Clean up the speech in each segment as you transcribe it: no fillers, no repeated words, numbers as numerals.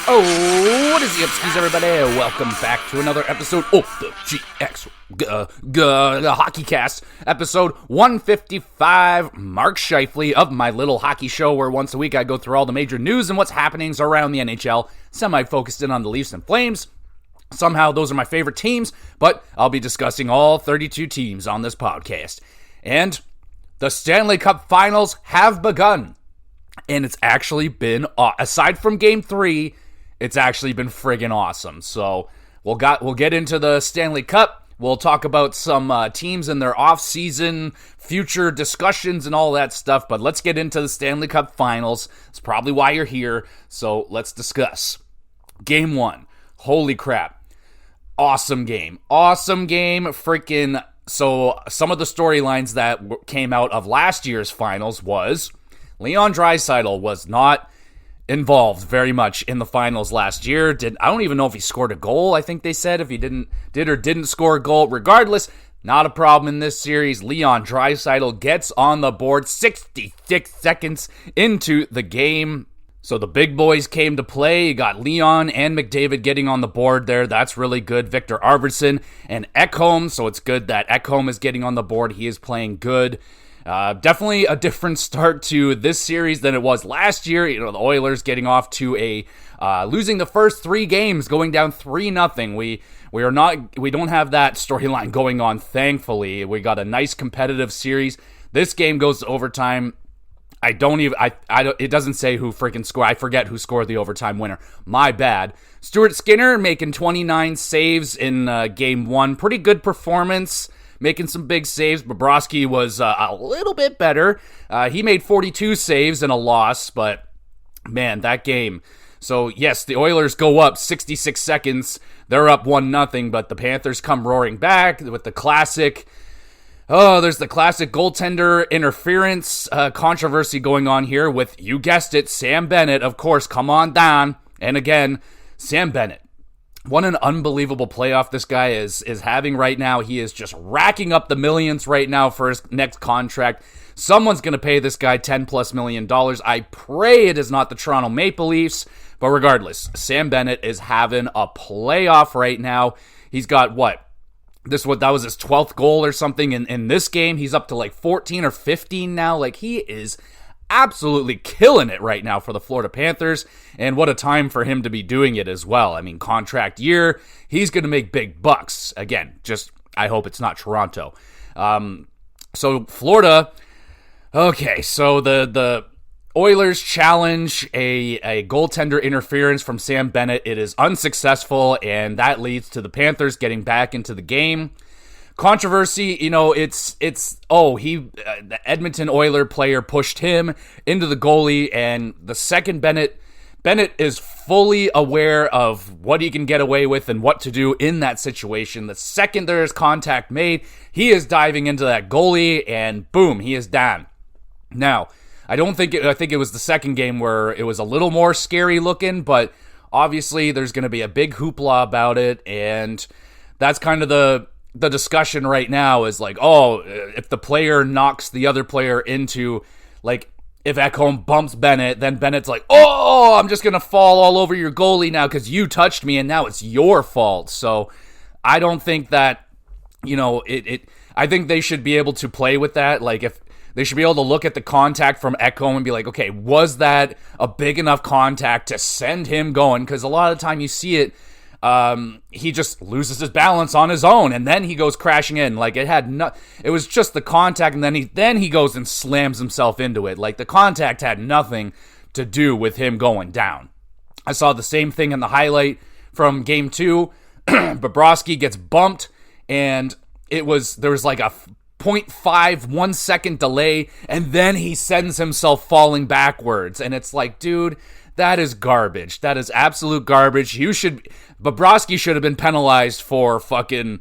Oh, what is the upskis, everybody? Welcome back to another episode of the GXHockeyCast, episode 155. Mark Scheifele of my little hockey show, where once a week I go through all the major news and what's happenings around the NHL, semi-focused in on the Leafs and Flames. Somehow those are my favorite teams, but I'll be discussing all 32 teams on this podcast. And the Stanley Cup Finals have begun, and it's actually been, aside from Game 3, it's actually been friggin' awesome. So we'll get into the Stanley Cup. We'll talk about some teams and their off-season future discussions and all that stuff. But let's get into the Stanley Cup Finals. It's probably why you're here. So let's discuss. Game 1. Holy crap. Awesome game. Freaking. So some of the storylines that came out of last year's finals was Leon Draisaitl was not involved very much in the finals last year. I don't even know if he scored a goal. I think they said if he did or didn't score a goal. Regardless, not a problem in this series. Leon Draisaitl gets on the board 66 seconds into the game. So the big boys came to play. You got Leon and McDavid getting on the board there. That's really good. Victor Arvidsson and Ekholm. So it's good that Ekholm is getting on the board. He is playing good. Definitely a different start to this series than it was last year. You know, the Oilers getting off to a losing the first 3 games, going down 3-0. We don't have that storyline going on. Thankfully, we got a nice competitive series. This game goes to overtime. It doesn't say who freaking scored. I forget who scored the overtime winner. My bad. Stuart Skinner making 29 saves in game 1. Pretty good performance. Making some big saves. Bobrovsky was a little bit better. He made 42 saves in a loss, but man, that game. So yes, the Oilers go up 66 seconds. They're up 1-0, but the Panthers come roaring back with the classic. There's the classic goaltender interference controversy going on here with, you guessed it, Sam Bennett. Of course, come on down. And again, Sam Bennett. What an unbelievable playoff this guy is having right now. He is just racking up the millions right now for his next contract. Someone's going to pay this guy $10+ million. I pray it is not the Toronto Maple Leafs. But regardless, Sam Bennett is having a playoff right now. He's got what? That was his 12th goal or something in this game. He's up to like 14 or 15 now. Like, he is absolutely killing it right now for the Florida Panthers, and what a time for him to be doing it as well. I mean, contract year, he's going to make big bucks. Again, just I hope it's not Toronto. So Florida, okay, so the Oilers challenge a goaltender interference from Sam Bennett. It is unsuccessful, and that leads to the Panthers getting back into the game. Controversy, you know, the Edmonton Oiler player pushed him into the goalie, and the second Bennett is fully aware of what he can get away with and what to do in that situation. The second there is contact made, he is diving into that goalie, and boom, he is down. Now, I think it was the second game where it was a little more scary looking, but obviously there's going to be a big hoopla about it, and that's kind of the discussion right now is like, if the player knocks the other player into, like, if Ekholm bumps Bennett, then Bennett's like, I'm just going to fall all over your goalie now because you touched me and now it's your fault. So I don't think that, you know, I think they should be able to play with that. Like, if they should be able to look at the contact from Ekholm and be like, okay, was that a big enough contact to send him going? Because a lot of the time you see it, he just loses his balance on his own, and then he goes crashing in. Like, it was just the contact, and then he goes and slams himself into it. Like, the contact had nothing to do with him going down. I saw the same thing in the highlight from Game 2. Bobrovsky gets bumped, and there was like a 0.5 1 second delay, and then he sends himself falling backwards, and it's like, dude, that is garbage. That is absolute garbage. Bobrovsky should have been penalized for fucking,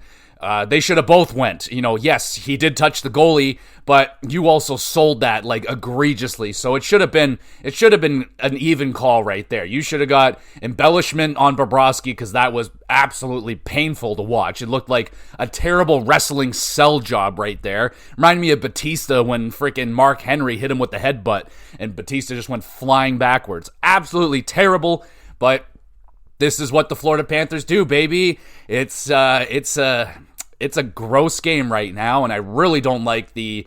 they should have both went. You know, yes, he did touch the goalie, but you also sold that, like, egregiously. So it should have been an even call right there. You should have got embellishment on Bobrovsky because that was absolutely painful to watch. It looked like a terrible wrestling cell job right there. Reminded me of Batista when freaking Mark Henry hit him with the headbutt and Batista just went flying backwards. Absolutely terrible, but this is what the Florida Panthers do, baby. It's a gross game right now, and I really don't like the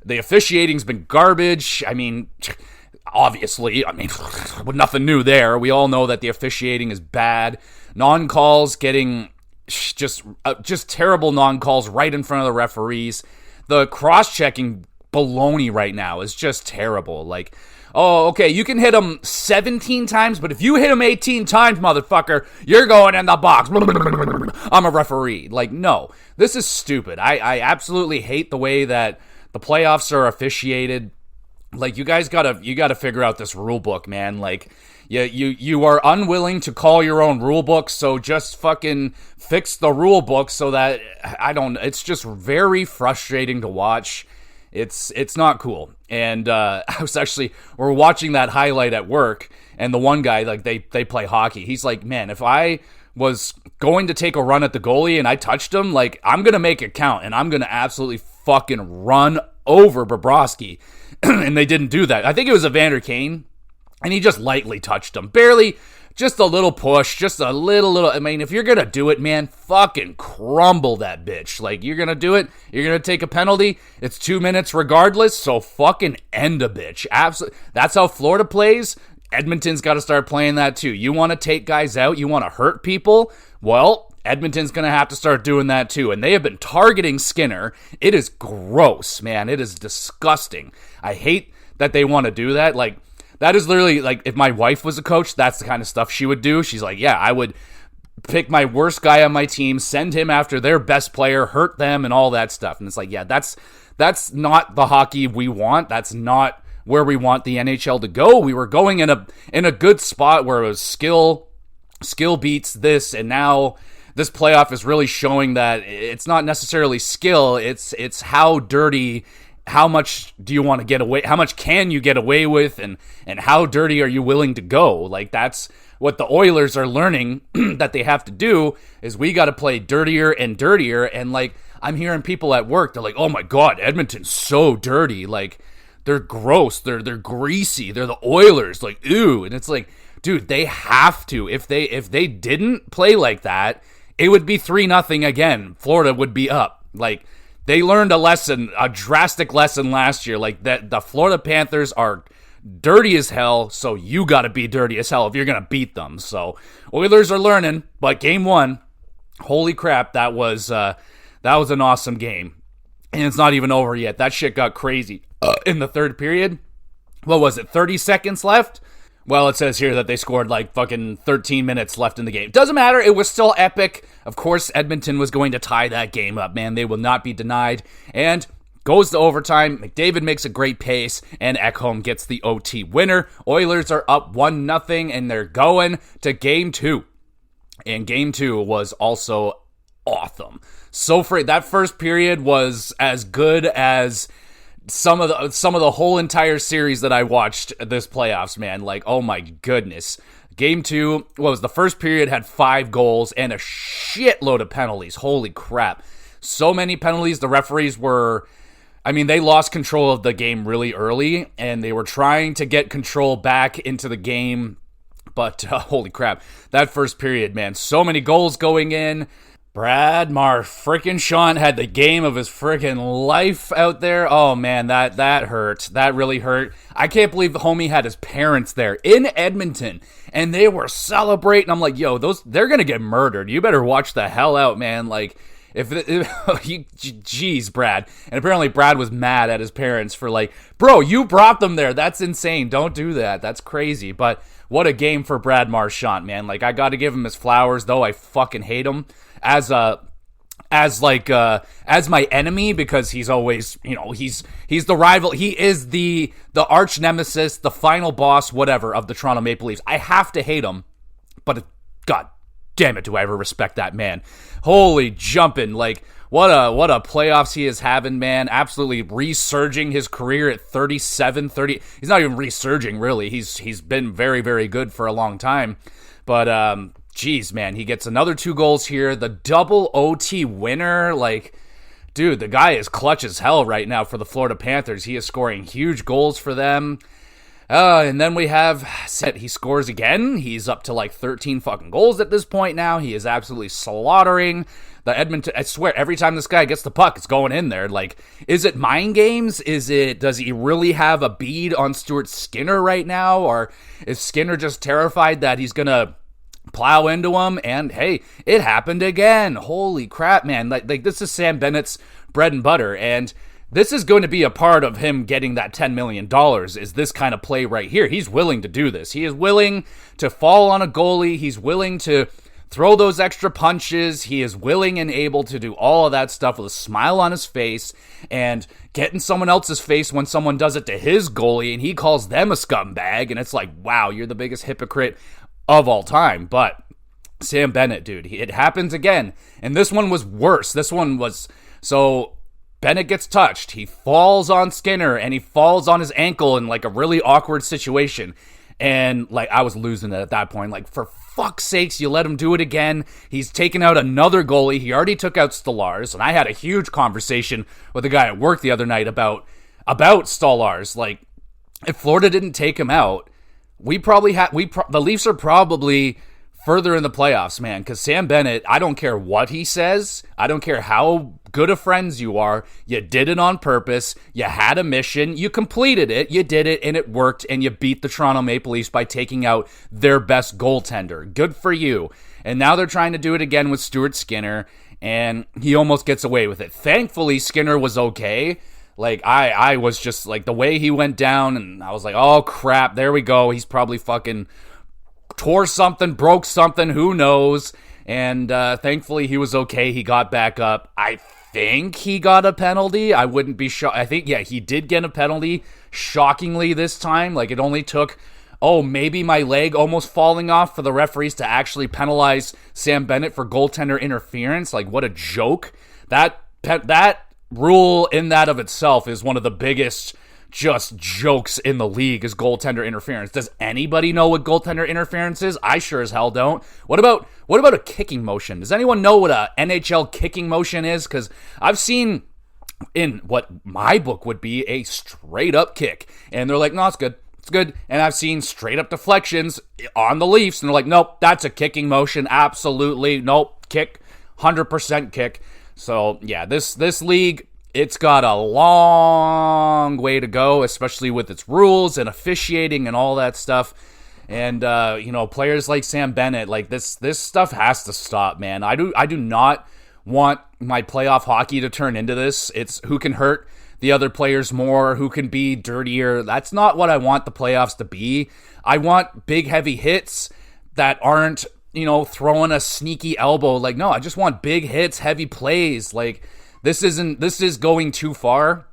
officiating's been garbage. I mean, obviously, nothing new there. We all know that the officiating is bad. Non-calls getting just terrible non-calls right in front of the referees. The cross-checking baloney right now is just terrible. Like, oh, okay, you can hit him 17 times, but if you hit him 18 times, motherfucker, you're going in the box. I'm a referee. Like, no, this is stupid. I absolutely hate the way that the playoffs are officiated. Like, you guys gotta figure out this rule book, man. Like, you are unwilling to call your own rule book, so just fucking fix the rule book so that, it's just very frustrating to watch. It's not cool. And we're watching that highlight at work, and the one guy, like, they play hockey. He's like, man, if I was going to take a run at the goalie and I touched him, like, I'm going to make it count, and I'm going to absolutely fucking run over Bobrovsky. And they didn't do that. I think it was Evander Kane, and he just lightly touched him. Barely, just a little push, just a little. I mean, if you're going to do it, man, fucking crumble that bitch. Like, you're going to do it, you're going to take a penalty, it's 2 minutes regardless, so fucking end a bitch. Absolutely. That's how Florida plays. Edmonton's got to start playing that too. You want to take guys out, you want to hurt people? Well, Edmonton's going to have to start doing that too. And they have been targeting Skinner. It is gross, man. It is disgusting. I hate that they want to do that. Like, that is literally, like, if my wife was a coach, that's the kind of stuff she would do. She's like, yeah, I would pick my worst guy on my team, send him after their best player, hurt them, and all that stuff. And it's like, yeah, that's not the hockey we want. That's not where we want the NHL to go. We were going in a good spot where it was skill beats this, and now this playoff is really showing that it's not necessarily skill, it's how dirty, how much do you want to get away, how much can you get away with, and how dirty are you willing to go. Like, that's what the Oilers are learning that they have to do, is we got to play dirtier and dirtier. And, like, I'm hearing people at work, they're like, oh my god, Edmonton's so dirty, like, they're gross, they're greasy, they're the Oilers, like, ooh. And it's like, dude, they have to. If they didn't play like that, it would be 3-0 again. Florida would be up. Like, they learned a drastic lesson last year. Like, that the Florida Panthers are dirty as hell, so you got to be dirty as hell if you're going to beat them. So, Oilers are learning, but game one, holy crap, that was an awesome game. And it's not even over yet. That shit got crazy. In the third period, what was it, 30 seconds left? Well, it says here that they scored like fucking 13 minutes left in the game. Doesn't matter. It was still epic. Of course, Edmonton was going to tie that game up, man. They will not be denied. And goes to overtime. McDavid makes a great pace, and Ekholm gets the OT winner. Oilers are up 1-0, and they're going to game two. And game two was also awesome. So that first period was as good as some of the whole entire series that I watched this playoffs, man. Like, oh my goodness. Game two, the first period had 5 goals and a shitload of penalties. Holy crap. So many penalties. The referees they lost control of the game really early, and they were trying to get control back into the game. But holy crap. That first period, man. So many goals going in. Brad Marchand had the game of his freaking life out there. Oh man, that hurt. That really hurt. I can't believe the homie had his parents there in Edmonton, and they were celebrating. I'm like, yo, they're gonna get murdered. You better watch the hell out, man. Like, jeez, Brad. And apparently Brad was mad at his parents for like, bro, you brought them there. That's insane. Don't do that. That's crazy. But what a game for Brad Marchand, man. Like, I got to give him his flowers, though I fucking hate him as my enemy, because he's always, he's the rival. He is the arch nemesis, the final boss, whatever, of the Toronto Maple Leafs. I have to hate him, but god damn it, do I ever respect that man. Holy jumping, like, what a playoffs he is having, man. Absolutely resurging his career at 30. He's not even resurging, really. He's been very, very good for a long time. But geez, man, he gets another 2 goals here. The double OT winner, like, dude, the guy is clutch as hell right now for the Florida Panthers. He is scoring huge goals for them. And then we have he scores again. He's up to like 13 fucking goals at this point now. He is absolutely slaughtering the Edmonton. I swear, every time this guy gets the puck, it's going in there. Like, is it mind games? Does he really have a bead on Stuart Skinner right now? Or is Skinner just terrified that he's going to plow into him? And hey, it happened again. Holy crap, man. Like this is Sam Bennett's bread and butter. And this is going to be a part of him getting that $10 million, is this kind of play right here. He's willing to do this. He is willing to fall on a goalie. He's willing to throw those extra punches. He is willing and able to do all of that stuff with a smile on his face and get in someone else's face when someone does it to his goalie and he calls them a scumbag. And it's like, wow, you're the biggest hypocrite of all time. But Sam Bennett, dude, it happens again. And this one was worse. So Bennett gets touched. He falls on Skinner and he falls on his ankle in like a really awkward situation. And like, I was losing it at that point. Like, for fuck's sakes, you let him do it again. He's taken out another goalie. He already took out Stolarz. And I had a huge conversation with a guy at work the other night about Stolarz. Like, if Florida didn't take him out, the Leafs are probably further in the playoffs, man, because Sam Bennett, I don't care what he says. I don't care how good of friends you are. You did it on purpose. You had a mission. You completed it. You did it, and it worked, and you beat the Toronto Maple Leafs by taking out their best goaltender. Good for you. And now they're trying to do it again with Stuart Skinner, and he almost gets away with it. Thankfully, Skinner was okay. Like, I was just, like, the way he went down, and I was like, oh, crap, there we go. He's probably fucking tore something, broke something, who knows. And thankfully he was okay. He got back up. I think he got a penalty. I wouldn't be shocked. I think, yeah, he did get a penalty, shockingly this time. Like, it only took, maybe my leg almost falling off for the referees to actually penalize Sam Bennett for goaltender interference. Like, what a joke. That rule in that of itself is one of the biggest just jokes in the league, is goaltender interference. Does anybody know what goaltender interference is? I sure as hell don't. What about a kicking motion? Does anyone know what a NHL kicking motion is? Because I've seen in what my book would be a straight up kick, and they're like, no, it's good. It's good. And I've seen straight up deflections on the Leafs, and they're like, nope, that's a kicking motion. Absolutely. Nope. Kick. 100% kick. So yeah, this league, it's got a long way to go, especially with its rules and officiating and all that stuff. And, players like Sam Bennett, like this stuff has to stop, man. I do not want my playoff hockey to turn into this. It's who can hurt the other players more, who can be dirtier. That's not what I want the playoffs to be. I want big, heavy hits that aren't, throwing a sneaky elbow. Like, no, I just want big hits, heavy plays. Like, this is going too far,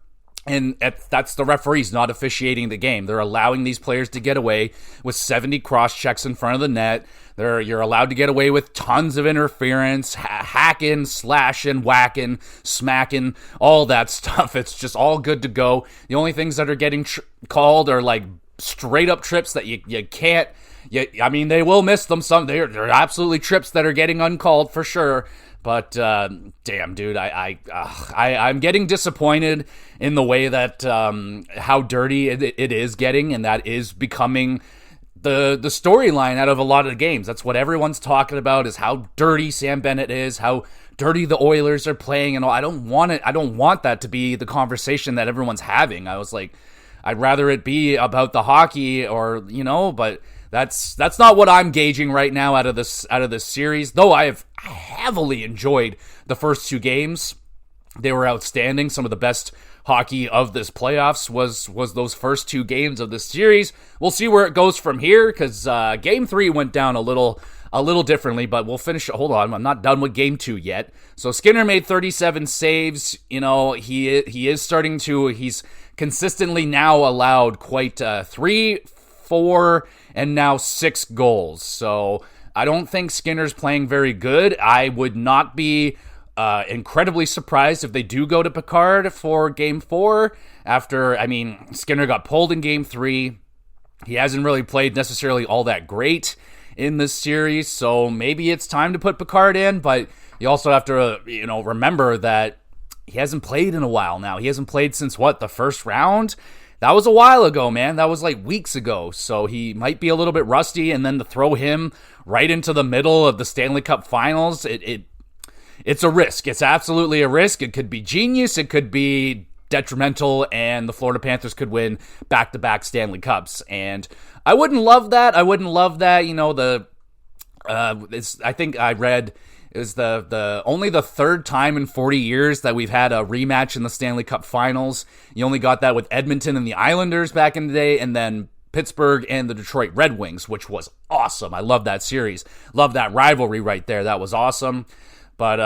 and that's the referees not officiating the game. They're allowing these players to get away with 70 cross checks in front of the net. You're allowed to get away with tons of interference, hacking, slashing, whacking, smacking, all that stuff. It's just all good to go. The only things that are getting called are like straight up trips that you can't. They will miss them. They're absolutely trips that are getting uncalled for sure. But damn, dude, I'm getting disappointed in the way that how dirty it is getting, and that is becoming the storyline out of a lot of the games. That's what everyone's talking about, is how dirty Sam Bennett is, how dirty the Oilers are playing, and all. I don't want it. I don't want that to be the conversation that everyone's having. I was like, I'd rather it be about the hockey, or but. That's not what I'm gauging right now out of this series. Though I have heavily enjoyed the first two games. They were outstanding. Some of the best hockey of this playoffs was those first two games of this series. We'll see where it goes from here, because Game 3 went down a little differently, but we'll finish. Hold on, I'm not done with Game 2 yet. So Skinner made 37 saves. He is starting to. He's consistently now allowed quite 3, 4, and now 6 goals. So I don't think Skinner's playing very good. I would not be incredibly surprised if they do go to Picard for Game 4 after, Skinner got pulled in Game 3. He hasn't really played necessarily all that great in this series, so maybe it's time to put Picard in, but you also have to, remember that he hasn't played in a while now. He hasn't played since, the first round? that was a while ago, man. That was like weeks ago. So he might be a little bit rusty, and then to throw him right into the middle of the Stanley Cup Finals, it's a risk. It's absolutely a risk. It could be genius. It could be detrimental, and the Florida Panthers could win back-to-back Stanley Cups. And I wouldn't love that. I think I read it was the only the third time in 40 years that we've had a rematch in the Stanley Cup Finals. You only got that with Edmonton and the Islanders back in the day, and then Pittsburgh and the Detroit Red Wings, which was awesome. I love that series. Love that rivalry right there. That was awesome. But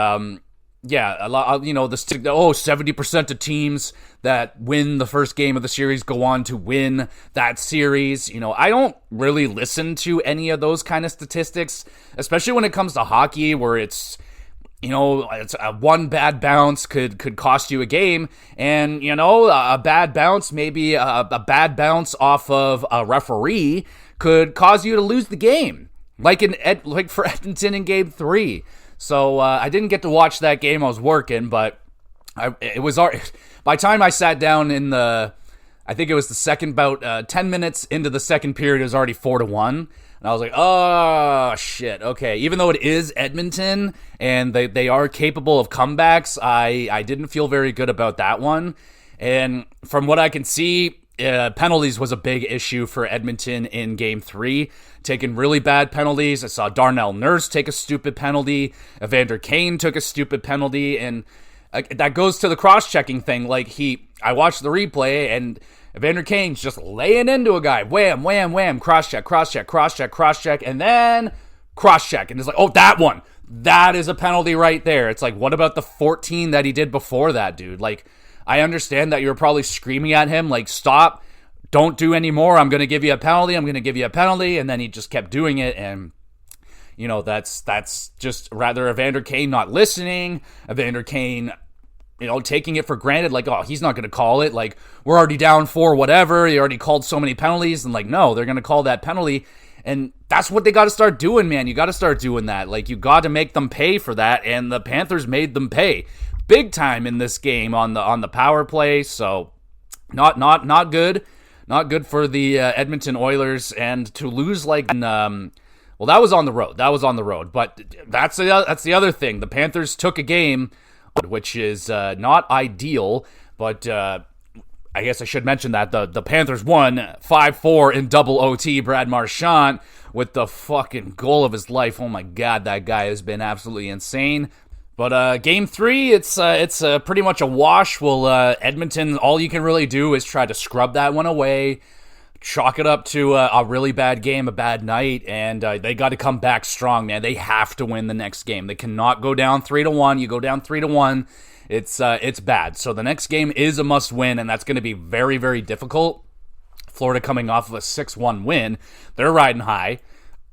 yeah, 70% of teams that win the first game of the series go on to win that series. I don't really listen to any of those kind of statistics, especially when it comes to hockey, where it's a one bad bounce could cost you a game, and a bad bounce, maybe a bad bounce off of a referee could cause you to lose the game, like for Edmonton in Game 3. So I didn't get to watch that game. I was working, but it was by the time I sat down I think it was the second, about 10 minutes into the second period, it was already 4-1. And I was like, oh, shit, okay. Even though it is Edmonton and they are capable of comebacks, I didn't feel very good about that one. And from what I can see, penalties was a big issue for Edmonton in Game 3, taking really bad penalties. I saw Darnell Nurse take a stupid penalty. Evander Kane took a stupid penalty, and that goes to the cross-checking thing. I watched the replay, and Evander Kane's just laying into a guy. Wham, wham, wham, cross-check, cross-check, cross-check, cross-check, and then cross-check. And it's like, oh, that one. That is a penalty right there. It's like, what about the 14 that he did before that, dude? I understand that you're probably screaming at him, stop, don't do any more, I'm going to give you a penalty, and then he just kept doing it, and, that's just rather Evander Kane not listening, Evander Kane, taking it for granted, he's not going to call it, we're already down 4, whatever, he already called so many penalties, and no, they're going to call that penalty, and that's what they got to start doing, man. You got to start doing that. You got to make them pay for that, and the Panthers made them pay big time in this game on the power play. So not good for the Edmonton Oilers, and to lose that was on the road. But that's the other thing. The Panthers took a game, which is not ideal, but I guess I should mention that the Panthers won 5-4 in double OT. Brad Marchand with the fucking goal of his life. Oh my God, that guy has been absolutely insane. But Game 3, it's pretty much a wash. Well, Edmonton, all you can really do is try to scrub that one away, chalk it up to a really bad game, a bad night, and they got to come back strong, man. They have to win the next game. They cannot go down 3-1. You go down 3-1, it's bad. So the next game is a must-win, and that's going to be very, very difficult. Florida coming off of a 6-1 win, they're riding high.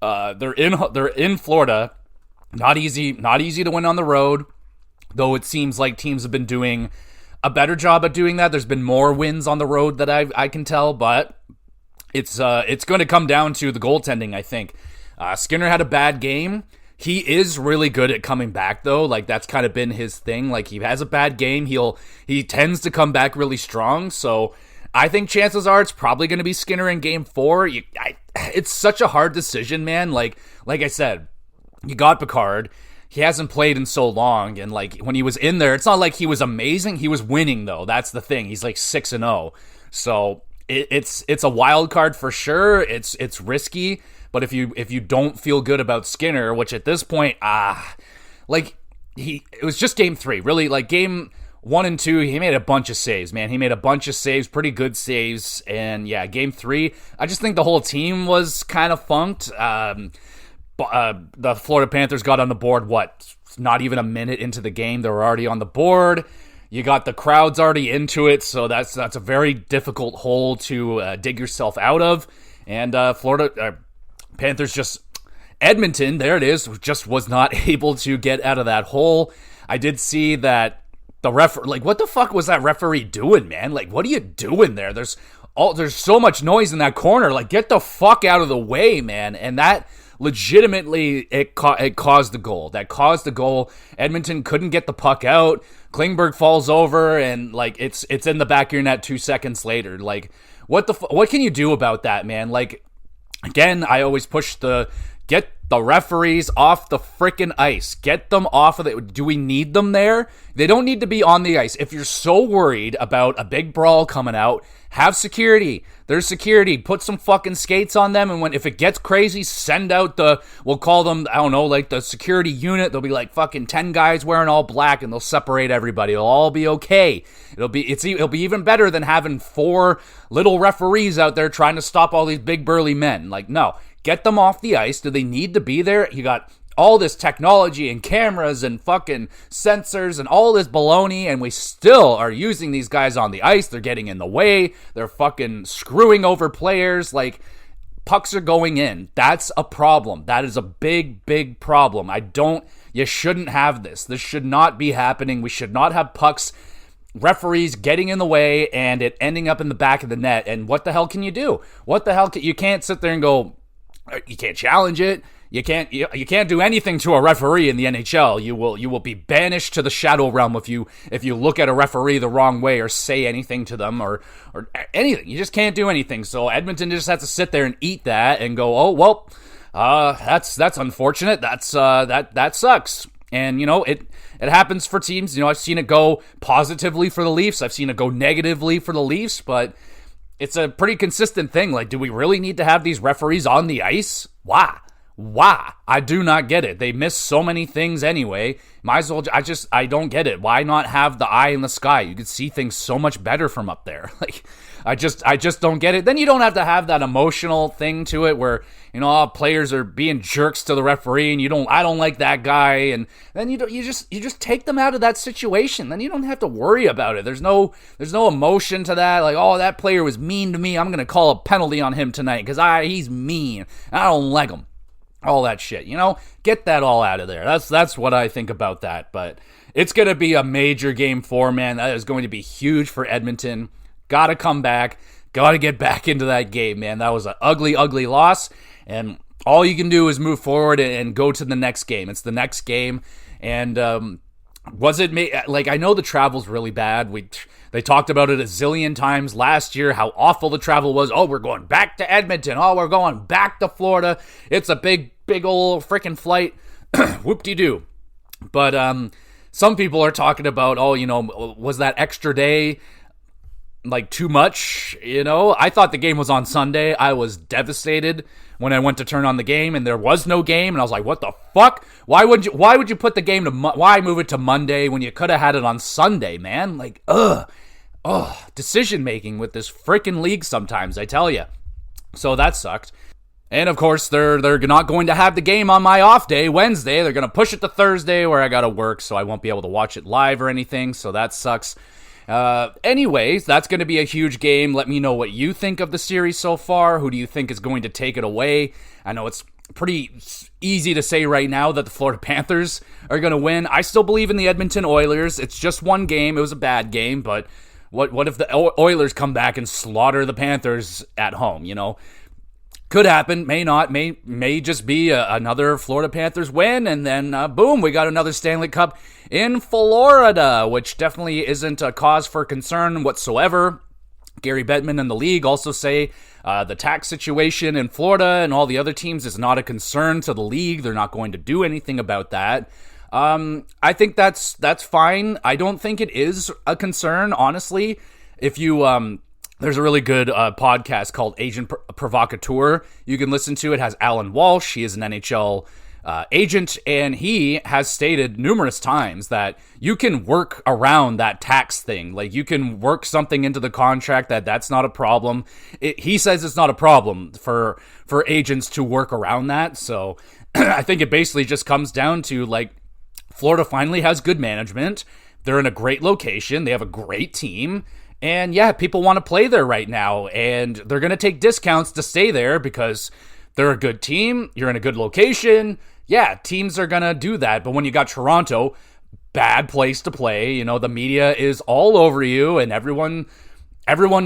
They're in Florida. Not easy to win on the road, though it seems like teams have been doing a better job at doing that. There's been more wins on the road that I can tell, but it's going to come down to the goaltending, I think. Skinner had a bad game. He is really good at coming back, though. That's kind of been his thing. He has a bad game, he tends to come back really strong, so I think chances are it's probably going to be Skinner in Game 4. It's such a hard decision, man. Like I said, you got Picard. He hasn't played in so long, and when he was in there, it's not like he was amazing. He was winning, though. That's the thing. He's 6-0. So it's a wild card for sure. It's risky, but if you don't feel good about Skinner, which at this point, it was just Game 3. Really, Game 1 and 2, he made a bunch of saves, man. He made a bunch of saves, pretty good saves, and yeah, Game 3, I just think the whole team was kind of funked. The Florida Panthers got on the board, not even a minute into the game, they were already on the board. You got the crowds already into it, so that's a very difficult hole to dig yourself out of. And Florida Panthers Edmonton, there it is, just was not able to get out of that hole. I did see that the what the fuck was that referee doing, man? What are you doing there? There's so much noise in that corner. Get the fuck out of the way, man. And that legitimately, it caused the goal. That caused the goal. Edmonton couldn't get the puck out. Klingberg falls over, and it's in the back of your net 2 seconds later. what can you do about that, man? Like, again, I always push get the referees off the freaking ice. Get them off of it. Do we need them there? They don't need to be on the ice. If you're so worried about a big brawl coming out, have security. There's security. Put some fucking skates on them, and if it gets crazy, send out we'll call them, I don't know, like the security unit. There'll be like fucking 10 guys wearing all black, and they'll separate everybody. It'll all be okay. It'll be even better than having 4 little referees out there trying to stop all these big burly men. Like, no. Get them off the ice. Do they need to be there? You got all this technology and cameras and fucking sensors and all this baloney, and we still are using these guys on the ice. They're getting in the way. They're fucking screwing over players. Like, pucks are going in. That's a problem. That is a big, big problem. You shouldn't have this. This should not be happening. We should not have pucks, referees getting in the way and it ending up in the back of the net. And what the hell can you do? You can't sit there and go, you can't challenge it. You can't do anything to a referee in the NHL. You will be banished to the shadow realm if you look at a referee the wrong way or say anything to them or anything. You just can't do anything. So Edmonton just has to sit there and eat that and go, oh well, that's unfortunate. That sucks. And it happens for teams. I've seen it go positively for the Leafs. I've seen it go negatively for the Leafs, but it's a pretty consistent thing. Like, do we really need to have these referees on the ice? Why? I do not get it. They miss so many things anyway. Might as well, I don't get it. Why not have the eye in the sky? You could see things so much better from up there. Like, I just don't get it. Then you don't have to have that emotional thing to it where, players are being jerks to the referee and I don't like that guy. And then you just take them out of that situation. Then you don't have to worry about it. There's no emotion to that. Like, oh, that player was mean to me. I'm going to call a penalty on him tonight because he's mean. I don't like him. All that shit, get that all out of there. That's what I think about that. But it's going to be a major game 4, man. That is going to be huge for Edmonton. Got to come back. Got to get back into that game, man. That was an ugly, ugly loss. And all you can do is move forward and go to the next game. It's the next game. And I know the travel's really bad. They talked about it a zillion times last year, how awful the travel was. Oh, we're going back to Edmonton. Oh, we're going back to Florida. It's a big, big old freaking flight. Whoop-de-doo. But some people are talking about, was that extra day like too much? I thought the game was on Sunday. I was devastated when I went to turn on the game and there was no game, and I was like, what the fuck? Why would you put the game why move it to Monday when you could have had it on Sunday, man? Like, decision making with this freaking league sometimes, I tell you. So that sucked. And of course, they're not going to have the game on my off day, Wednesday. They're going to push it to Thursday where I got to work, so I won't be able to watch it live or anything, so that sucks. Anyways, that's going to be a huge game. Let me know what you think of the series so far. Who do you think is going to take it away? I know it's pretty easy to say right now that the Florida Panthers are going to win. I still believe in the Edmonton Oilers. It's just one game. It was a bad game, but what if the Oilers come back and slaughter the Panthers at home, Could happen, may not, may just be another Florida Panthers win, and then boom, we got another Stanley Cup in Florida, which definitely isn't a cause for concern whatsoever. Gary Bettman and the league also say the tax situation in Florida and all the other teams is not a concern to the league. They're not going to do anything about that. I think that's fine. I don't think it is a concern, honestly. If you there's a really good podcast called Agent Provocateur. You can listen to it. It has Alan Walsh. He is an NHL agent, and he has stated numerous times that you can work around that tax thing. Like, you can work something into the contract that's not a problem. He says it's not a problem for agents to work around that. So I think it basically just comes down to, like, Florida finally has good management. They're in a great location. They have a great team. And yeah, people want to play there right now, and they're going to take discounts to stay there because they're a good team. You're in a good location. Yeah, teams are going to do that. But when you got Toronto, bad place to play. The media is all over you, and everyone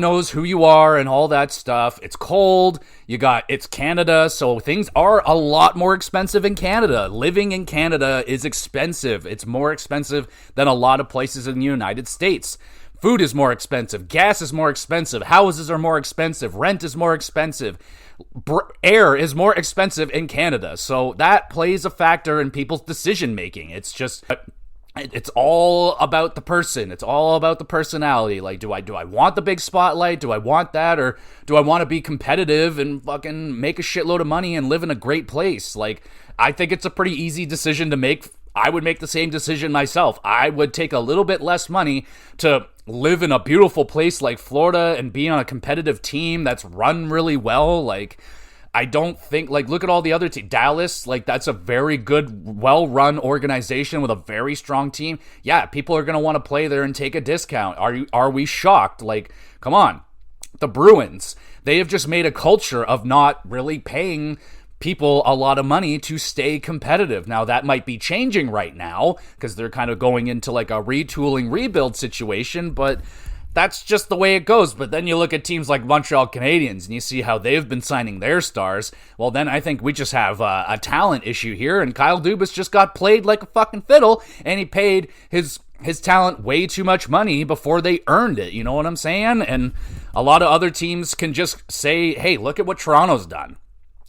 knows who you are and all that stuff. It's cold. It's Canada, so things are a lot more expensive in Canada. Living in Canada is expensive. It's more expensive than a lot of places in the United States. Food is more expensive. Gas is more expensive. Houses are more expensive. Rent is more expensive. Air is more expensive in Canada. So that plays a factor in people's decision making. It's just, it's all about the person. It's all about the personality. Like, do I want the big spotlight? Do I want that? Or do I want to be competitive and fucking make a shitload of money and live in a great place? Like, I think it's a pretty easy decision to make. I would make the same decision myself. I would take a little bit less money to live in a beautiful place like Florida and be on a competitive team that's run really well. Like, I don't think, like, look at all the other teams. Dallas, like, that's a very good, well-run organization with a very strong team. Yeah, people are going to want to play there and take a discount. Are we shocked? Like, come on. The Bruins, they have just made a culture of not really paying people a lot of money to stay competitive. Now, that might be changing right now because they're kind of going into like a retooling rebuild situation, but that's just the way it goes. But then you look at teams like Montreal Canadiens and you see how they've been signing their stars. Well, then I think we just have a talent issue here, and Kyle Dubas just got played like a fucking fiddle, and he paid his talent way too much money before they earned it. You know what I'm saying? And a lot of other teams can just say, hey, look at what Toronto's done.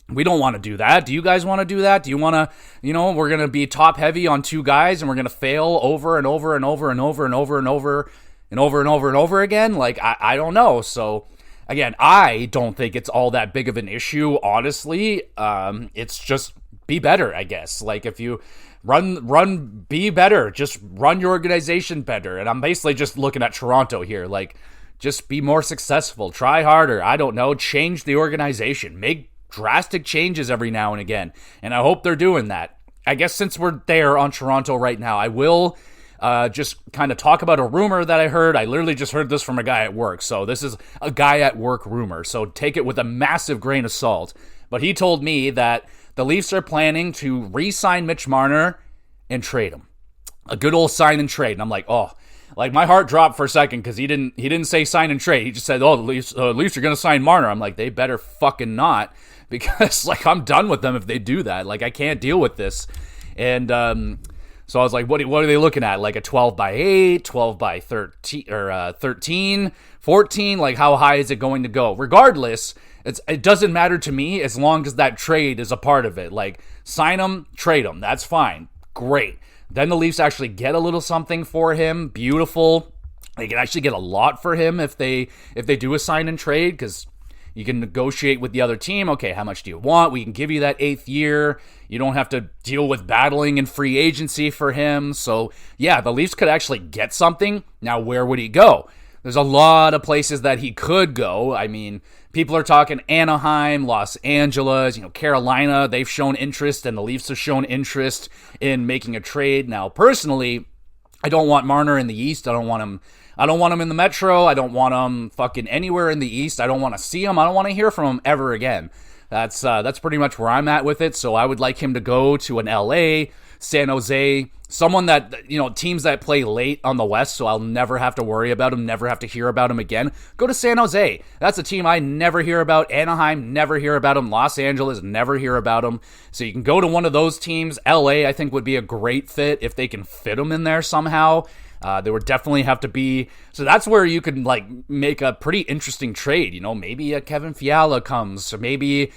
We don't want to do that. Do you guys want to do that? Do you want to, we're going to be top heavy on two guys and we're going to fail over and over and over and over and over and over and over and over and over again? Like, I don't know. So, again, I don't think it's all that big of an issue, honestly. It's just be better, I guess. Like, if you be better. Just run your organization better. And I'm basically just looking at Toronto here. Like, just be more successful. Try harder. I don't know. Change the organization. Make drastic changes every now and again, and I hope they're doing that. I guess since we're there on Toronto right now, I will just kind of talk about a rumor that I heard. I literally just heard this from a guy at work, so this is a guy at work rumor, so take it with a massive grain of salt. But he told me that the Leafs are planning to re-sign Mitch Marner and trade him. A good old sign and trade. And I'm like, oh, like my heart dropped for a second because he didn't say sign and trade. He just said, oh, the Leafs are going to sign Marner. I'm like, they better fucking not. Because, like, I'm done with them if they do that. Like, I can't deal with this. And so I was like, what are they looking at? Like a 12 by 8, 12 by 13, or 13, 14? Like, how high is it going to go? Regardless, it doesn't matter to me as long as that trade is a part of it. Like, sign them, trade them. That's fine. Great. Then the Leafs actually get a little something for him. Beautiful. They can actually get a lot for him if they do a sign and trade, because you can negotiate with the other team. Okay, how much do you want? We can give you that 8th year. You don't have to deal with battling in free agency for him. So, yeah, the Leafs could actually get something. Now, where would he go? There's a lot of places that he could go. I mean, people are talking Anaheim, Los Angeles, Carolina. They've shown interest, and the Leafs have shown interest in making a trade. Now, personally, I don't want Marner in the East. I don't want him in the Metro. I don't want him fucking anywhere in the East. I don't want to see him. I don't want to hear from him ever again. That's pretty much where I'm at with it. So I would like him to go to an LA, San Jose, someone that, teams that play late on the West, so I'll never have to worry about him, never have to hear about him again. Go to San Jose. That's a team I never hear about. Anaheim, never hear about him. Los Angeles, never hear about him. So you can go to one of those teams. LA, I think, would be a great fit if they can fit him in there somehow. There would definitely have to be, so that's where you could make a pretty interesting trade. Maybe a Kevin Fiala comes, or maybe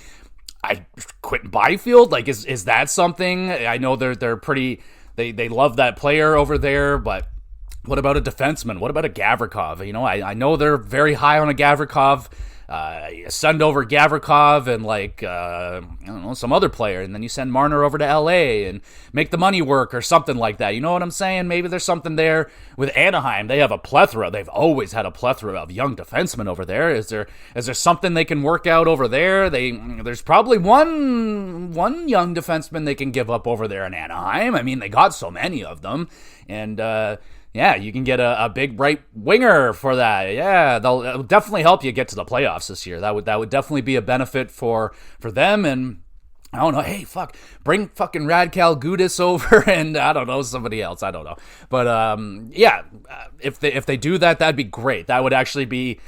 I quit Byfield. Like, is that something? I know they're pretty, they love that player over there, but what about a defenseman? What about a Gavrikov? I know they're very high on a Gavrikov. You send over Gavrikov and some other player, and then you send Marner over to LA and make the money work or something like that. You know what I'm saying? Maybe there's something there with Anaheim. They have a plethora. They've always had a plethora of young defensemen over there. Is there something they can work out over there? There's probably one young defenseman they can give up over there in Anaheim. I mean, they got so many of them, and yeah, you can get a big, bright winger for that. Yeah, it'll definitely help you get to the playoffs this year. That would definitely be a benefit for them. And I don't know. Hey, bring fucking Radkal Gudis over, and I don't know, somebody else. I don't know. But yeah, if they do that, that'd be great. That would actually be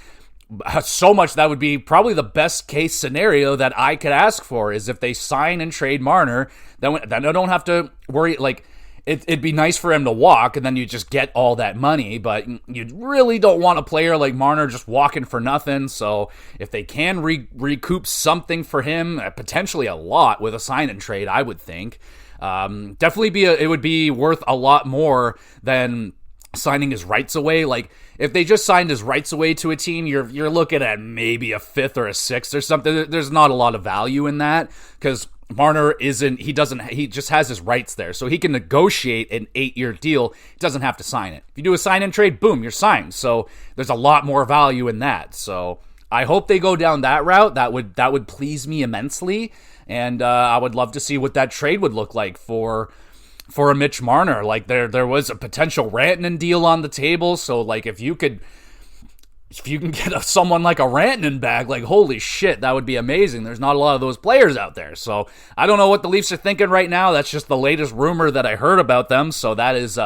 so much. That would be probably the best case scenario that I could ask for, is if they sign and trade Marner. Then I don't have to worry. Like, it'd be nice for him to walk, and then you just get all that money, but you really don't want a player like Marner just walking for nothing. So if they can recoup something for him, potentially a lot with a sign and trade, I would think, definitely it would be worth a lot more than signing his rights away. Like, if they just signed his rights away to a team, you're looking at maybe a 5th or a 6th or something. There's not a lot of value in that, because Marner he just has his rights there, so he can negotiate an 8-year deal. He doesn't have to sign it. If you do a sign and trade, boom, you're signed. So there's a lot more value in that. So I hope they go down that route. That would please me immensely, and I would love to see what that trade would look like for a Mitch Marner. Like, there was a potential Rantanen deal on the table, so like if you can get someone like a Rantanen back, like, holy shit, that would be amazing. There's not a lot of those players out there. So I don't know what the Leafs are thinking right now. That's just the latest rumor that I heard about them. So that is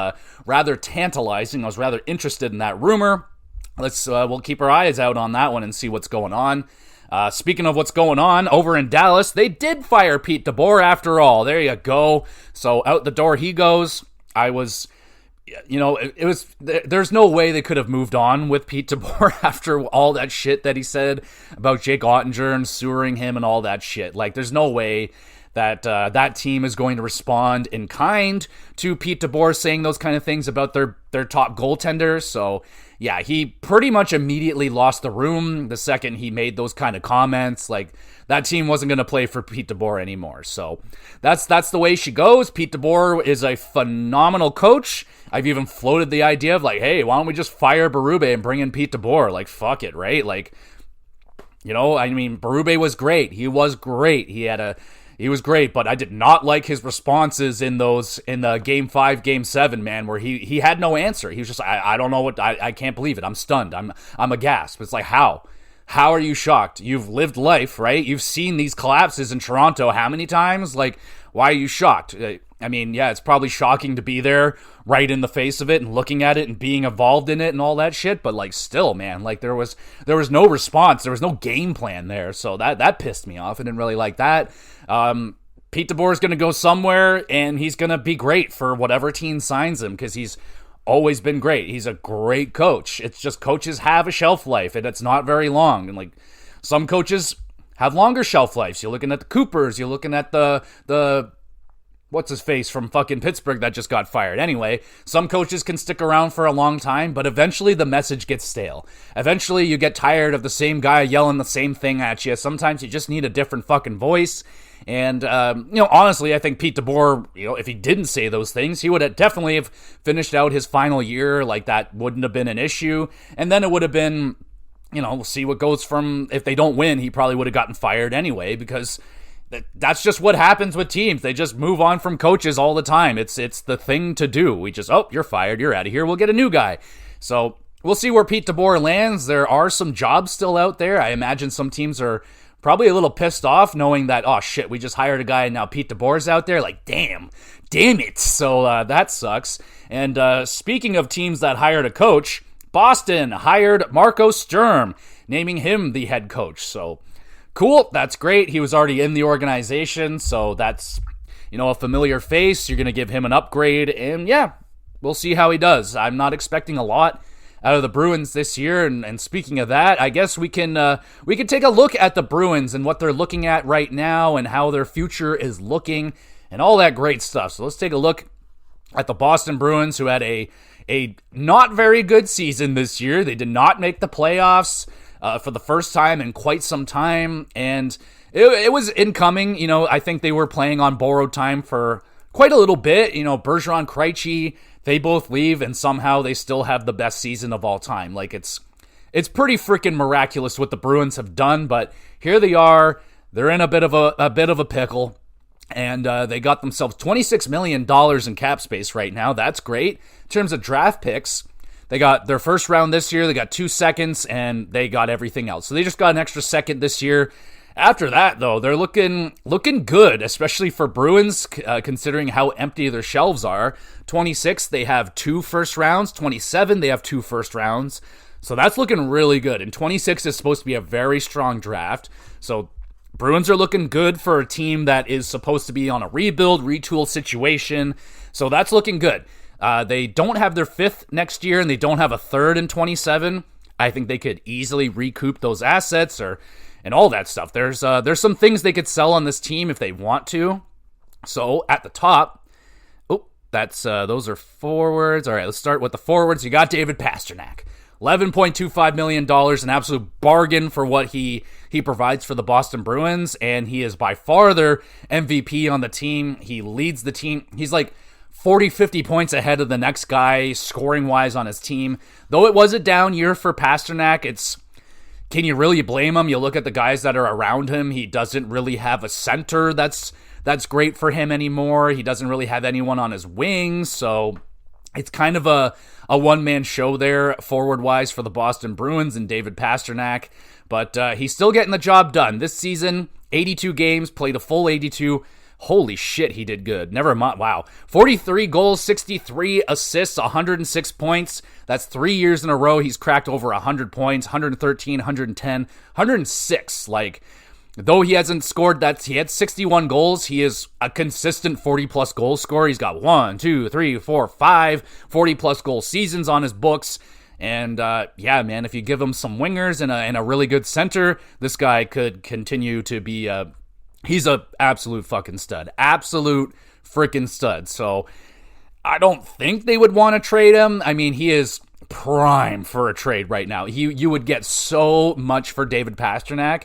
rather tantalizing. I was rather interested in that rumor. We'll keep our eyes out on that one and see what's going on. Speaking of what's going on, over in Dallas, they did fire Pete DeBoer after all. There you go. So out the door he goes. There's no way they could have moved on with Pete DeBoer after all that shit that he said about Jake Ottinger and sewering him and all that shit. Like, there's no way that that team is going to respond in kind to Pete DeBoer saying those kind of things about their top goaltender. So yeah, he pretty much immediately lost the room the second he made those kind of comments. Like, that team wasn't going to play for Pete DeBoer anymore. So that's the way she goes. Pete DeBoer is a phenomenal coach. I've even floated the idea of, like, hey, why don't we just fire Berube and bring in Pete DeBoer? Like, fuck it, right? Like, Berube was great. He was great. He was great, but I did not like his responses in the Game 5, Game 7, man, where he had no answer. He was just, I don't know what, I can't believe it. I'm stunned. I'm aghast. It's like, how? How are you shocked? You've lived life, right? You've seen these collapses in Toronto how many times? Like, why are you shocked? I mean, yeah, it's probably shocking to be there right in the face of it and looking at it and being involved in it and all that shit, but like, still, man, like, there was no response. There was no game plan there. So that pissed me off. I didn't really like that. Pete DeBoer is going to go somewhere, and he's going to be great for whatever team signs him, because he's always been great. He's a great coach. It's just coaches have a shelf life, and it's not very long. And like, some coaches have longer shelf lives. You're looking at the Coopers. You're looking at the what's his face from fucking Pittsburgh that just got fired. Anyway, some coaches can stick around for a long time, but eventually the message gets stale. Eventually you get tired of the same guy yelling the same thing at you. Sometimes you just need a different fucking voice. And, honestly, I think Pete DeBoer, if he didn't say those things, he would have definitely have finished out his final year. Like, that wouldn't have been an issue. And then it would have been, we'll see what goes from, if they don't win, he probably would have gotten fired anyway, because that's just what happens with teams. They just move on from coaches all the time. It's the thing to do. We just, you're fired, you're out of here, we'll get a new guy. So we'll see where Pete DeBoer lands. There are some jobs still out there. I imagine some teams are probably a little pissed off knowing that, oh shit, we just hired a guy and now Pete DeBoer's out there. Like, damn it. So that sucks. And speaking of teams that hired a coach, Boston hired Marco Sturm, naming him the head coach. So cool, that's great. He was already in the organization, so that's, a familiar face. You're going to give him an upgrade, and yeah, we'll see how he does. I'm not expecting a lot out of the Bruins this year, and speaking of that, I guess we can take a look at the Bruins and what they're looking at right now and how their future is looking and all that great stuff. So let's take a look at the Boston Bruins, who had a not very good season this year. They did not make the playoffs for the first time in quite some time, and it was incoming. I think they were playing on borrowed time for quite a little bit. Bergeron, Krejci, they both leave, and somehow they still have the best season of all time. Like, it's pretty freaking miraculous what the Bruins have done, but here they are. They're in a bit of a pickle, and they got themselves $26 million in cap space right now. That's great. In terms of draft picks, they got their first round this year, they got 2 seconds, and they got everything else. So they just got an extra second this year. After that, though, they're looking good, especially for Bruins, considering how empty their shelves are. 26, they have 2 first rounds. 27, they have 2 first rounds. So that's looking really good. And 26 is supposed to be a very strong draft. So Bruins are looking good for a team that is supposed to be on a rebuild, retool situation. So that's looking good. They don't have their 5th next year, and they don't have a 3rd in 27. I think they could easily recoup those assets and all that stuff. There's some things they could sell on this team if they want to. So at the top, those are forwards. All right, let's start with the forwards. You got David Pastrnak. $11.25 million, an absolute bargain for what he provides for the Boston Bruins, and he is by far their MVP on the team. He leads the team. He's like 40, 50 points ahead of the next guy scoring-wise on his team. Though it was a down year for Pastrnak, can you really blame him? You look at the guys that are around him. He doesn't really have a center that's great for him anymore. He doesn't really have anyone on his wings, so it's kind of a one-man show there, forward-wise, for the Boston Bruins and David Pastrnak. But he's still getting the job done. This season, 82 games, played a full 82. Holy shit, he did good. Never mind. Wow. 43 goals, 63 assists, 106 points. That's 3 years in a row he's cracked over 100 points, 113, 110, 106. Though he hasn't scored he had 61 goals, he is a consistent 40-plus goal scorer. He's got 5 40-plus goal seasons on his books. And, man, if you give him some wingers and a really good center, this guy could continue to be he's a absolute fucking stud. Absolute freaking stud. So I don't think they would want to trade him. I mean, he is prime for a trade right now. You would get so much for David Pastrnak.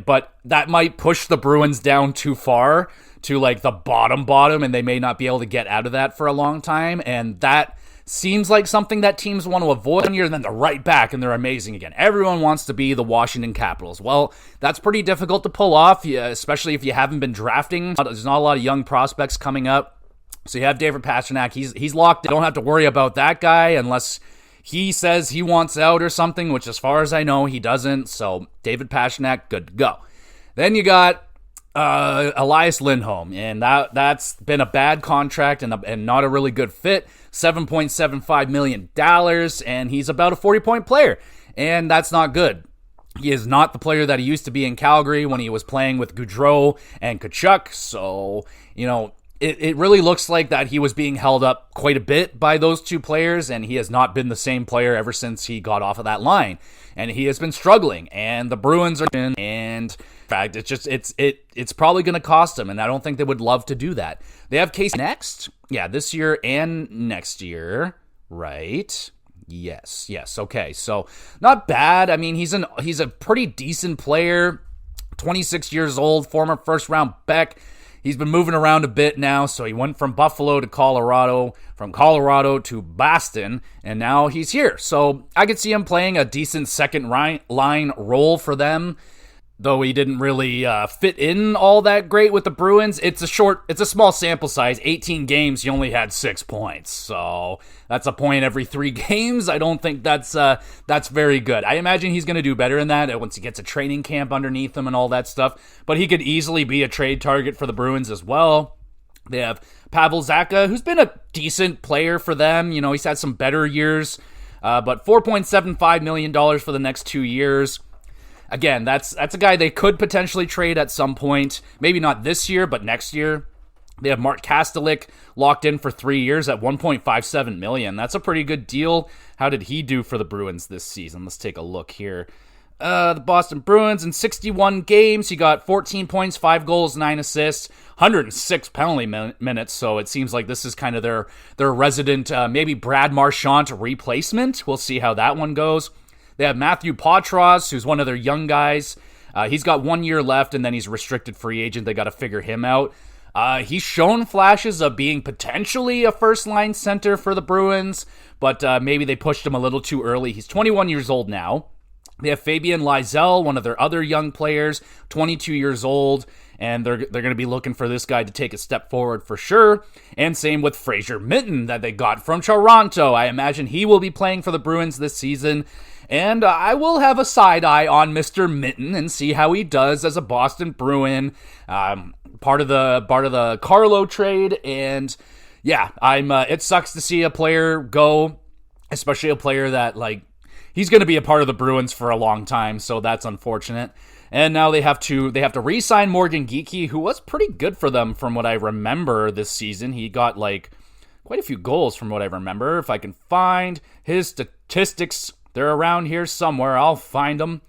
But that might push the Bruins down too far to the bottom, and they may not be able to get out of that for a long time. And that seems like something that teams want to avoid one year, and then they're right back and they're amazing again. Everyone wants to be the Washington Capitals. Well, that's pretty difficult to pull off, especially if you haven't been drafting. There's not a lot of young prospects coming up. So you have David Pastrnak. He's locked in. Don't have to worry about that guy unless he says he wants out or something, which as far as I know, he doesn't. So David Pastrnak, good to go. Then you got Elias Lindholm, and that's been a bad contract and not a really good fit. $7.75 million, and he's about a 40-point player, and that's not good. He is not the player that he used to be in Calgary when he was playing with Gaudreau and Tkachuk, so, it really looks like that he was being held up quite a bit by those two players, and he has not been the same player ever since he got off of that line. And he has been struggling, and the Bruins are in, and in fact, it's probably going to cost them, and I don't think they would love to do that. They have Casey next. Yeah, this year and next year, right? Yes, okay. So, not bad. I mean, he's a pretty decent player, 26 years old, former first-round Beck. He's been moving around a bit now, so he went from Buffalo to Colorado, from Colorado to Boston, and now he's here. So I could see him playing a decent second line role for them, though he didn't really fit in all that great with the Bruins. It's a small sample size, 18 games, he only had 6 points, so that's a point every 3 games. I don't think that's very good. I imagine he's going to do better than that once he gets a training camp underneath him and all that stuff, but he could easily be a trade target for the Bruins as well. They have Pavel Zacha, who's been a decent player for them. He's had some better years, but $4.75 million for the next 2 years. Again, that's a guy they could potentially trade at some point. Maybe not this year, but next year. They have Mark Kastelik locked in for 3 years at $1.57 million. That's a pretty good deal. How did he do for the Bruins this season? Let's take a look here. The Boston Bruins in 61 games, he got 14 points, 5 goals, 9 assists, 106 penalty minutes. So it seems like this is kind of their resident, maybe Brad Marchand replacement. We'll see how that one goes. They have Matthew Potros, who's one of their young guys. He's got 1 year left, and then he's a restricted free agent. They got to figure him out. He's shown flashes of being potentially a first-line center for the Bruins, but maybe they pushed him a little too early. He's 21 years old now. They have Fabian Lysell, one of their other young players, 22 years old, and they're going to be looking for this guy to take a step forward for sure. And same with Fraser Minten that they got from Toronto. I imagine he will be playing for the Bruins this season. And I will have a side eye on Mr. Minten and see how he does as a Boston Bruin, part of the Carlo trade. And yeah, it sucks to see a player go, especially a player that he's going to be a part of the Bruins for a long time. So that's unfortunate. And now they have to re-sign Morgan Geekie, who was pretty good for them from what I remember this season. He got like quite a few goals from what I remember. If I can find his statistics, they're around here somewhere. I'll find them.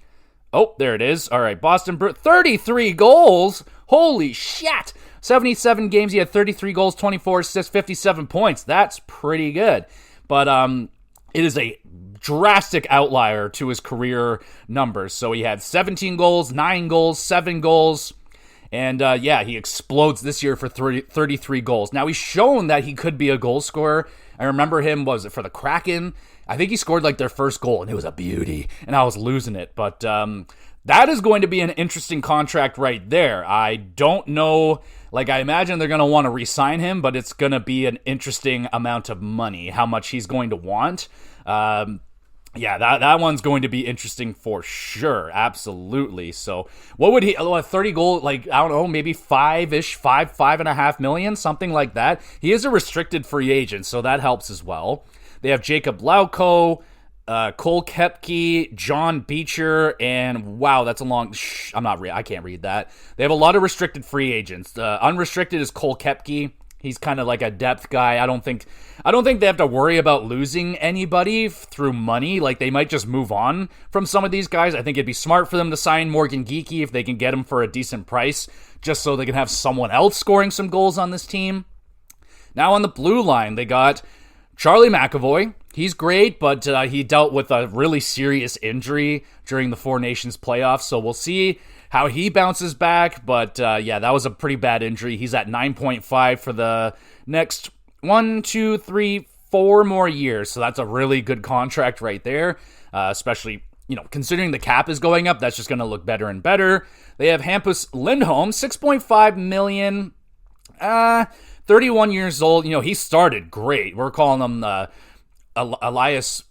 Oh, there it is. All right, Boston Bruins, 33 goals. Holy shit. 77 games, he had 33 goals, 24 assists, 57 points. That's pretty good. But it is a drastic outlier to his career numbers. So he had 17 goals, 9 goals, 7 goals. And he explodes this year for 33 goals. Now, he's shown that he could be a goal scorer. I remember him, was it for the Kraken? I think he scored like their first goal, and it was a beauty, and I was losing it. But that is going to be an interesting contract right there. I don't know, like I imagine they're going to want to re-sign him, but it's going to be an interesting amount of money, how much he's going to want. That one's going to be interesting for sure. Absolutely. So what would he, 30 goal, like, I don't know, maybe 5.5 million, something like that. He is a restricted free agent, so that helps as well. They have Jacob Lauko, Cole Koepke, John Beecher, and wow, that's a long, I can't read that. They have a lot of restricted free agents. Unrestricted is Cole Koepke. He's kind of like a depth guy. I don't think they have to worry about losing anybody through money. Like, they might just move on from some of these guys. I think it'd be smart for them to sign Morgan Geekie if they can get him for a decent price, just so they can have someone else scoring some goals on this team. Now on the blue line, they got Charlie McAvoy. He's great, but he dealt with a really serious injury during the Four Nations playoffs, so we'll see how he bounces back. But that was a pretty bad injury. He's at 9.5 for the next 4 more years, so that's a really good contract right there, especially, considering the cap is going up. That's just going to look better and better. They have Hampus Lindholm, $6.5 million, 31 years old. He started great. We're calling him Elias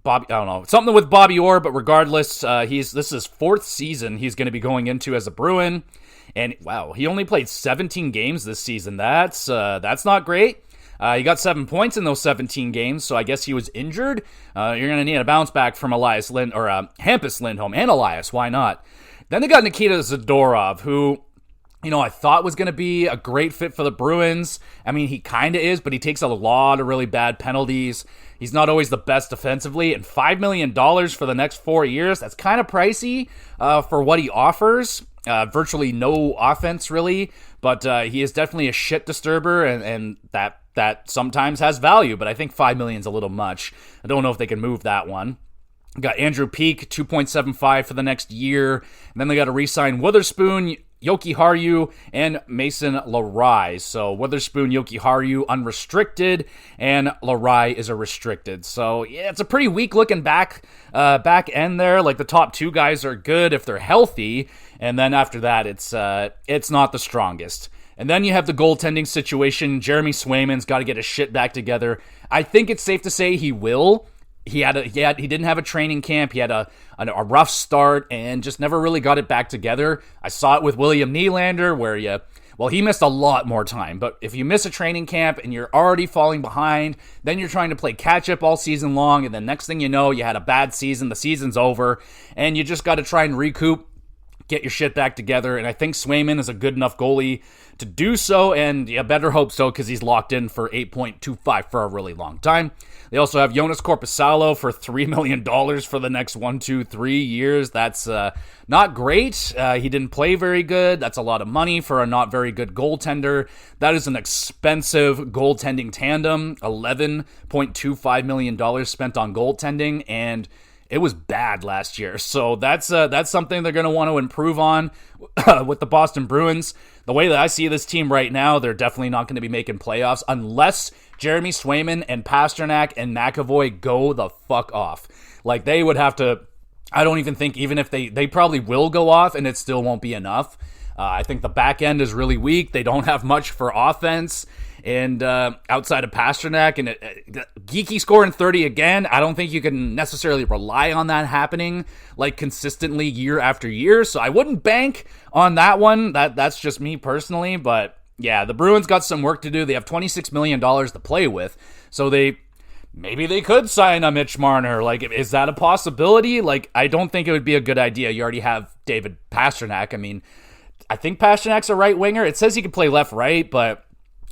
Bobby, I don't know, something with Bobby Orr, but regardless, this is his 4th season he's going to be going into as a Bruin, and wow, he only played 17 games this season. That's not great. He got 7 points in those 17 games, so I guess he was injured. You're going to need a bounce back from Hampus Lindholm and Elias. Why not? Then they got Nikita Zadorov, who, I thought was going to be a great fit for the Bruins. I mean, he kind of is, but he takes a lot of really bad penalties. He's not always the best defensively, and $5 million for the next 4 years, that's kind of pricey for what he offers. Virtually no offense, really, but he is definitely a shit disturber, and that sometimes has value, but I think $5 million is a little much. I don't know if they can move that one. Got Andrew Peeke, 2.75 for the next year, and then they got to re-sign Witherspoon, Yoki Haru, and Mason Larai. So Witherspoon, Yoki Haru, unrestricted, and Larai is a restricted. So yeah, it's a pretty weak-looking back end there. Like, the top 2 guys are good if they're healthy, and then after that, it's not the strongest. And then you have the goaltending situation. Jeremy Swayman's got to get his shit back together. I think it's safe to say he will. He didn't have a training camp. He had a rough start and just never really got it back together. I saw it with William Nylander, where he missed a lot more time. But if you miss a training camp and you're already falling behind, then you're trying to play catch up all season long, and then next thing you know, you had a bad season. The season's over, and you just got to try and recoup, get your shit back together. And I think Swayman is a good enough goalie to do so, and you better hope so, because he's locked in for 8.25 for a really long time. They also have Jonas Korpisalo for $3 million for the next 3 years. That's not great. He didn't play very good. That's a lot of money for a not very good goaltender. That is an expensive goaltending tandem. $11.25 million spent on goaltending, and it was bad last year. So that's something they're going to want to improve on with the Boston Bruins. The way that I see this team right now, they're definitely not going to be making playoffs unless Jeremy Swayman and Pasternak and McAvoy go the fuck off. Like, they would have to, I don't even think, even if they probably will go off, and it still won't be enough. I think the back end is really weak. They don't have much for offense. And outside of Pasternak and Geekie scoring 30 again, I don't think you can necessarily rely on that happening like consistently year after year. So I wouldn't bank on that one. That's just me personally. But yeah, the Bruins got some work to do. They have $26 million to play with. So they maybe they could sign a Mitch Marner. Like, is that a possibility? Like, I don't think it would be a good idea. You already have David Pastrnak. I mean, I think Pasternak's a right winger. It says he can play left, right, but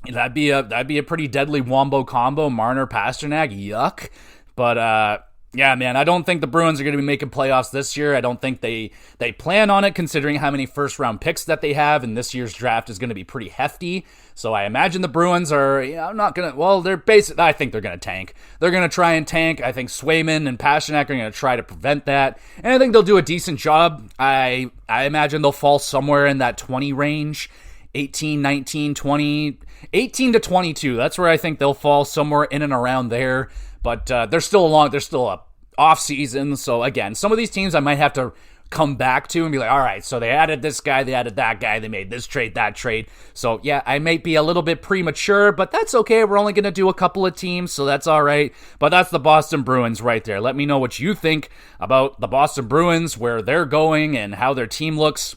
that'd be a pretty deadly wombo combo. Marner, Pastrnak, yuck. But yeah, man, I don't think the Bruins are going to be making playoffs this year. I don't think they plan on it, considering how many first-round picks that they have, and this year's draft is going to be pretty hefty. So I imagine the Bruins are, I'm not going to, well, I think they're going to tank. They're going to try and tank. I think Swayman and Pastrnak are going to try to prevent that, and I think they'll do a decent job. I imagine they'll fall somewhere in that 20 range, 18, 19, 20, 18 to 22. That's where I think they'll fall, somewhere in and around there. But they're still a off season. So again, some of these teams I might have to come back to and be like, all right, so they added this guy, they added that guy, they made this trade, that trade. So yeah, I might be a little bit premature, but that's okay. We're only going to do a couple of teams, so that's all right. But that's the Boston Bruins right there. Let me know what you think about the Boston Bruins, where they're going and how their team looks.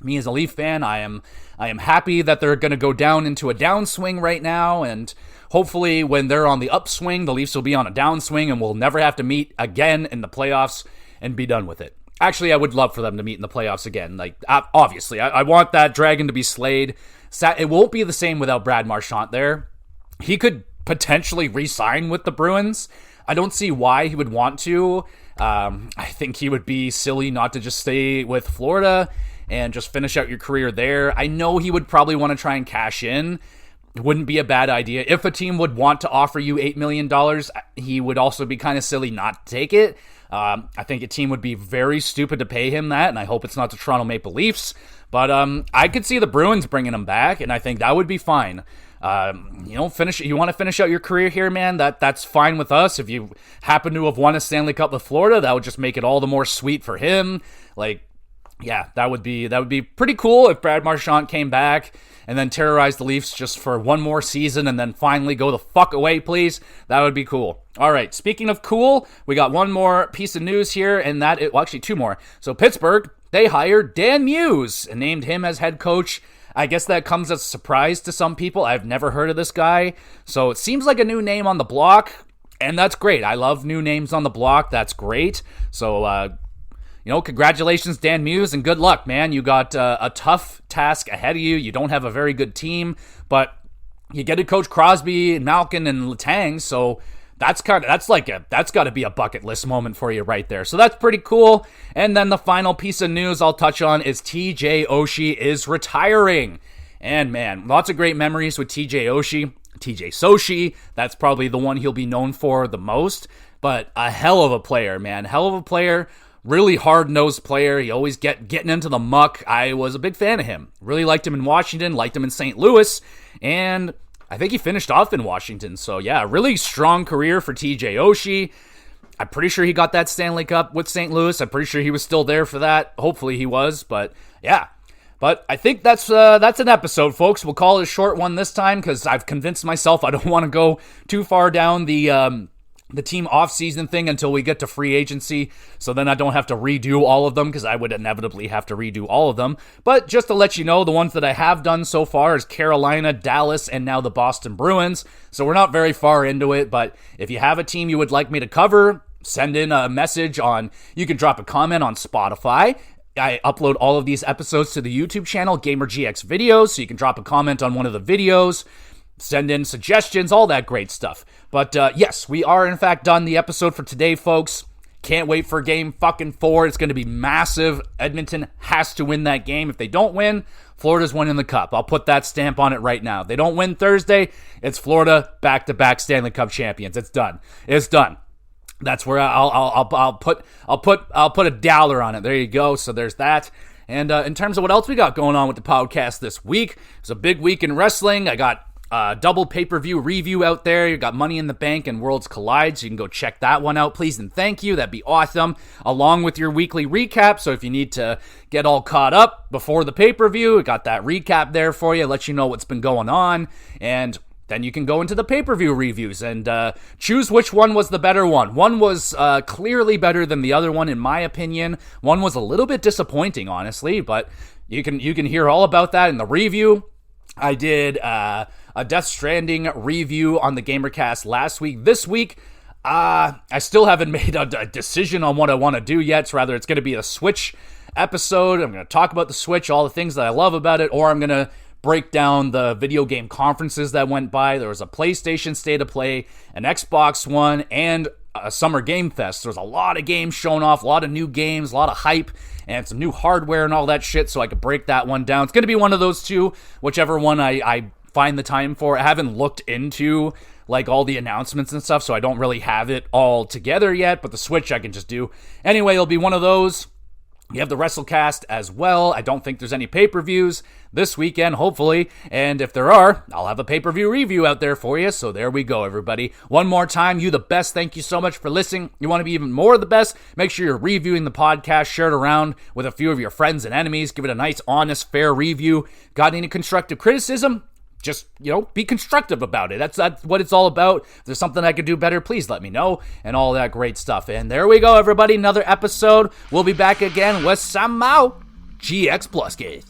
Me as a Leaf fan, I am happy that they're going to go down into a downswing right now, and hopefully when they're on the upswing, the Leafs will be on a downswing and we'll never have to meet again in the playoffs and be done with it. Actually, I would love for them to meet in the playoffs again. Like, obviously, I want that dragon to be slayed. It won't be the same without Brad Marchand there. He could potentially re-sign with the Bruins. I don't see why he would want to. I think he would be silly not to just stay with Florida and just finish out your career there. I know he would probably want to try and cash in. It wouldn't be a bad idea. If a team would want to offer you $8 million, he would also be kind of silly not to take it. I think a team would be very stupid to pay him that, and I hope it's not the Toronto Maple Leafs. But I could see the Bruins bringing him back, and I think that would be fine. You want to finish out your career here, man? That's fine with us. If you happen to have won a Stanley Cup with Florida, that would just make it all the more sweet for him. Like, yeah, that would be pretty cool if Brad Marchand came back and then terrorized the Leafs just for one more season and then finally go the fuck away, please. That would be cool. All right, speaking of cool, we got one more piece of news here, and actually two more. So Pittsburgh, they hired Dan Muse and named him as head coach. I guess that comes as a surprise to some people. I've never heard of this guy. So it seems like a new name on the block, and that's great. I love new names on the block. That's great. So, congratulations, Dan Muse, and good luck, man. You got a tough task ahead of you. You don't have a very good team, but you get to coach Crosby, Malkin, and Letang, so that's got to be a bucket list moment for you right there. So that's pretty cool. And then the final piece of news I'll touch on is TJ Oshie is retiring. And man, lots of great memories with TJ Oshie. TJ Soshi, that's probably the one he'll be known for the most, but a hell of a player, man. Hell of a player. Really hard-nosed player. He always getting into the muck. I was a big fan of him. Really liked him in Washington, liked him in St. Louis, and I think he finished off in Washington. So yeah, really strong career for TJ Oshie. I'm pretty sure he got that Stanley Cup with St. Louis. I'm pretty sure he was still there for that. Hopefully he was, but yeah. But I think that's an episode, folks. We'll call it a short one this time because I've convinced myself I don't want to go too far down the team off-season thing until we get to free agency, so then I don't have to redo all of them, because I would inevitably have to redo all of them. But just to let you know, the ones that I have done so far is Carolina, Dallas, and now the Boston Bruins, so we're not very far into it. But if you have a team you would like me to cover, send in a message you can drop a comment on Spotify. I upload all of these episodes to the YouTube channel, GamerGX Videos, so you can drop a comment on one of the videos, send in suggestions, all that great stuff. But yes, we are in fact done the episode for today, folks. Can't wait for game fucking 4. It's going to be massive. Edmonton has to win that game. If they don't win, Florida's winning the cup. I'll put that stamp on it right now. If they don't win Thursday, it's Florida back-to-back Stanley Cup champions. It's done. It's done. That's where I'll put a dollar on it. There you go. So there's that. And in terms of what else we got going on with the podcast this week, it's a big week in wrestling. I got double pay-per-view review out there. You got Money in the Bank and Worlds Collide, so you can go check that one out, please and thank you. That'd be awesome, along with your weekly recap. So if you need to get all caught up before the pay-per-view, we got that recap there for you, let you know what's been going on, and then you can go into the pay-per-view reviews and choose which one was the better one. One was clearly better than the other one, in my opinion. One was a little bit disappointing, honestly, but you can hear all about that in the review. I did a Death Stranding review on the GamerCast last week. This week, I still haven't made a decision on what I want to do yet. So rather, it's going to be a Switch episode. I'm going to talk about the Switch, all the things that I love about it, or I'm going to break down the video game conferences that went by. There was a PlayStation State of Play, an Xbox One, and a Summer Game Fest. There's a lot of games shown off, a lot of new games, a lot of hype, and some new hardware and all that shit, so I could break that one down. It's going to be one of those two, whichever one I find the time for. I haven't looked into like all the announcements and stuff, so I don't really have it all together yet, but the Switch I can just do. Anyway, it'll be one of those. You have the WrestleCast as well. I don't think there's any pay-per-views this weekend, hopefully, and if there are, I'll have a pay-per-view review out there for you, so there we go, everybody. One more time, you the best, thank you so much for listening. You want to be even more the best? Make sure you're reviewing the podcast, share it around with a few of your friends and enemies, give it a nice, honest, fair review. Got any constructive criticism? Just, be constructive about it. That's what it's all about. If there's something I could do better, please let me know, and all that great stuff. And there we go, everybody. Another episode. We'll be back again with some more GX Plus games.